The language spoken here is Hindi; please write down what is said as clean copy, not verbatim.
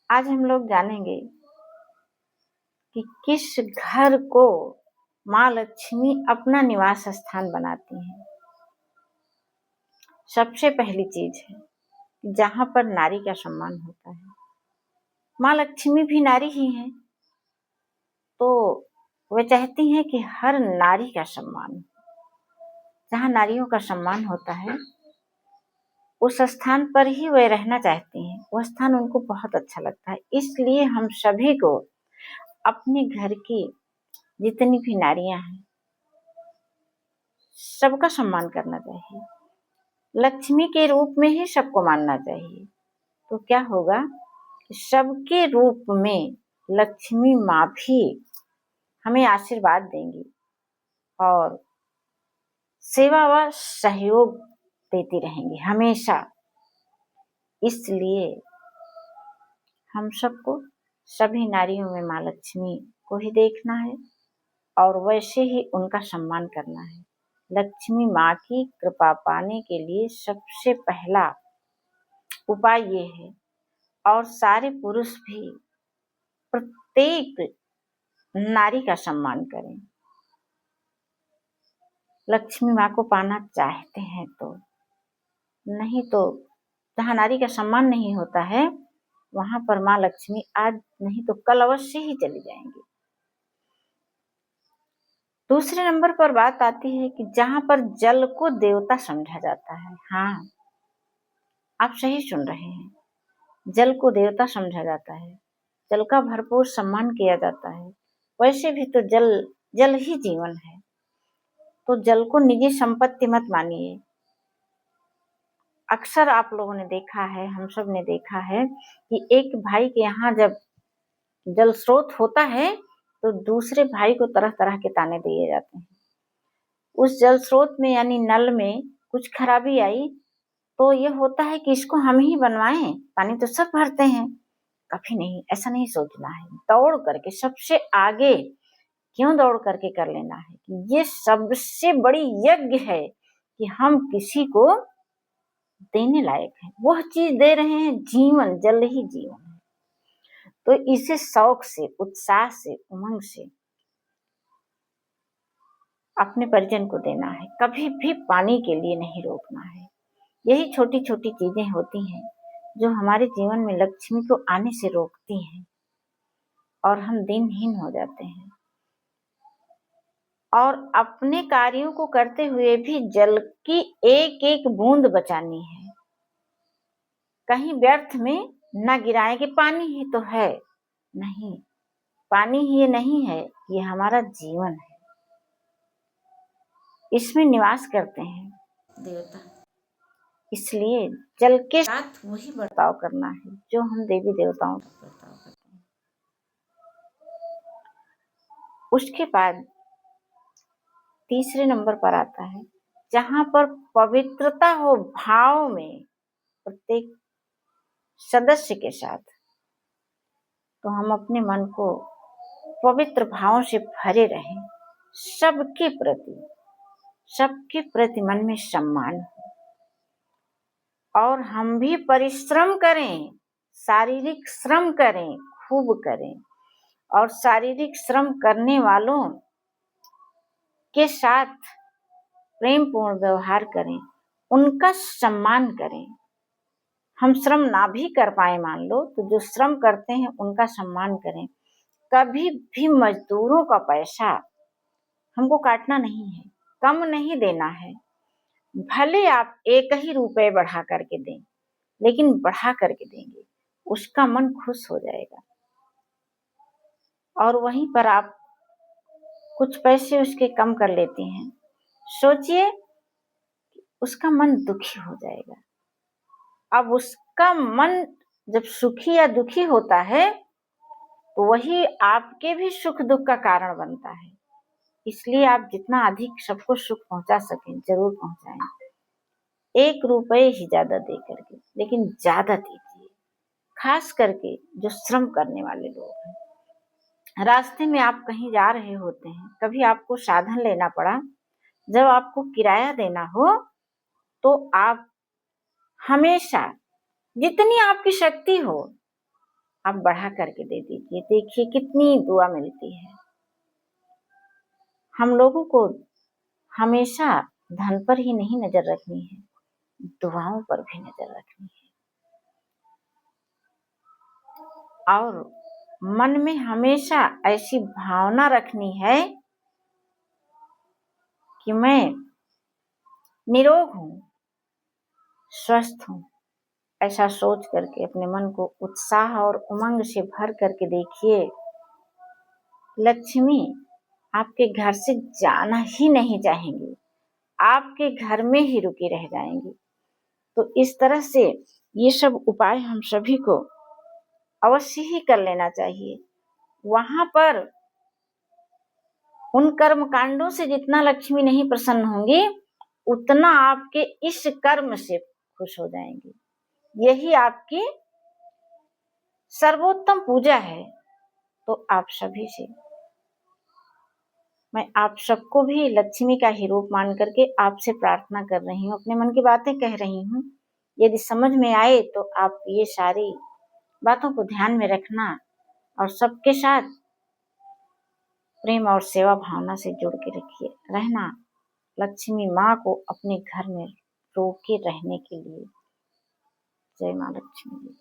आज हम लोग जानेंगे कि किस घर को माँ लक्ष्मी अपना निवास स्थान बनाती हैं। सबसे पहली चीज है जहां पर नारी का सम्मान होता है। माँ लक्ष्मी भी नारी ही हैं, तो वे चाहती हैं कि हर नारी का सम्मान, जहां नारियों का सम्मान होता है उस स्थान पर ही वे रहना चाहती हैं। वह स्थान उनको बहुत अच्छा लगता है। इसलिए हम सभी को अपने घर की जितनी भी नारियां हैं सबका सम्मान करना चाहिए। लक्ष्मी के रूप में ही सबको मानना चाहिए। तो क्या होगा कि सबके रूप में लक्ष्मी माँ भी हमें आशीर्वाद देंगी और सेवा व सहयोग देती रहेंगी हमेशा। इसलिए हम सबको सभी नारियों में माँ लक्ष्मी को ही देखना है और वैसे ही उनका सम्मान करना है। लक्ष्मी माँ की कृपा पाने के लिए सबसे पहला उपाय ये है, और सारे पुरुष भी प्रत्येक नारी का सम्मान करें। लक्ष्मी माँ को पाना चाहते हैं तो, नहीं तो जहाँ नारी का सम्मान नहीं होता है वहां पर माँ लक्ष्मी आज नहीं तो कल अवश्य ही चली जाएंगी। दूसरे नंबर पर बात आती है कि जहां पर जल को देवता समझा जाता है। हाँ, आप सही सुन रहे हैं, जल को देवता समझा जाता है, जल का भरपूर सम्मान किया जाता है। वैसे भी तो जल जल ही जीवन है, तो जल को निजी संपत्ति मत मानिए। अक्सर आप लोगों ने देखा है, हम सब ने देखा है कि एक भाई के यहाँ जब जल स्रोत होता है तो दूसरे भाई को तरह तरह के ताने दिए जाते हैं। उस जल स्रोत में यानी नल में कुछ खराबी आई तो ये होता है कि इसको हम ही बनवाएं, पानी तो सब भरते हैं। कभी नहीं, ऐसा नहीं सोचना है। दौड़ करके सबसे आगे क्यों दौड़ करके कर लेना है कि ये सबसे बड़ी यज्ञ है कि हम किसी को देने लायक हैं, वह चीज दे रहे हैं। जीवन, जल ही जीवन है, तो इसे शौक से, उत्साह से, उमंग से अपने परिजन को देना है। कभी भी पानी के लिए नहीं रोकना है। यही छोटी छोटी चीजें होती हैं जो हमारे जीवन में लक्ष्मी को आने से रोकती हैं और हम दिनहीन हो जाते हैं। और अपने कार्यों को करते हुए भी जल की एक एक बूंद बचानी है, कहीं व्यर्थ में न गिराए कि पानी ही तो है। नहीं, पानी ही नहीं है, ये हमारा जीवन है, इसमें निवास करते हैं देवता। इसलिए जल के साथ वही बर्ताव करना है जो हम देवी देवताओं का बर्ताव करते हैं। उसके बाद तीसरे नंबर पर आता है जहां पर पवित्रता हो भाव में प्रत्येक सदस्य के साथ, तो हम अपने मन को पवित्र भावों से भरे रहें। सबके प्रति मन में सम्मान हो और हम भी परिश्रम करें, शारीरिक श्रम करें, खूब करें। और शारीरिक श्रम करने वालों के साथ प्रेम पूर्ण व्यवहार करें, उनका सम्मान करें। हम श्रम ना भी कर पाए मान लो, तो जो श्रम करते हैं उनका सम्मान करें। कभी भी मजदूरों का पैसा हमको काटना नहीं है, कम नहीं देना है। भले आप एक ही रुपए बढ़ा करके दें, लेकिन बढ़ा करके देंगे, उसका मन खुश हो जाएगा। और वहीं पर आप कुछ पैसे उसके कम कर लेते हैं, सोचिए उसका मन दुखी हो जाएगा। अब उसका मन जब सुखी या दुखी होता है तो वही आपके भी सुख दुख का कारण बनता है। इसलिए आप जितना अधिक सबको सुख पहुंचा सकें जरूर पहुंचाएं। 1 रुपए ही ज्यादा दे करके, लेकिन ज्यादा दीजिए, खास करके जो श्रम करने वाले लोग हैं। रास्ते में आप कहीं जा रहे होते हैं, कभी आपको साधन लेना पड़ा, जब आपको किराया देना हो तो आप हमेशा जितनी आपकी शक्ति हो आप बढ़ा करके दे दीजिए। देखिए कितनी दुआ मिलती है। हम लोगों को हमेशा धन पर ही नहीं नजर रखनी है, दुआओं पर भी नजर रखनी है। और मन में हमेशा ऐसी भावना रखनी है कि मैं निरोग हूँ, स्वस्थ हूँ। ऐसा सोच करके अपने मन को उत्साह और उमंग से भर करके देखिए, लक्ष्मी आपके घर से जाना ही नहीं चाहेंगी, आपके घर में ही रुकी रह जाएंगी। तो इस तरह से ये सब उपाय हम सभी को अवश्य ही कर लेना चाहिए। वहां पर उन कर्म कांडों से जितना लक्ष्मी नहीं प्रसन्न होंगी, उतना आपके इस कर्म से खुश हो जाएंगी। यही आपकी सर्वोत्तम पूजा है। तो आप सभी से मैं आप सबको भी लक्ष्मी का ही रूप मान करके आपसे प्रार्थना कर रही हूँ, अपने मन की बातें कह रही हूँ। यदि समझ में आए तो आप ये सारी बातों को ध्यान में रखना और सबके साथ प्रेम और सेवा भावना से जुड़ के रखिए रहना। लक्ष्मी माँ को अपने घर में रोके रहने के लिए। जय माँ लक्ष्मी।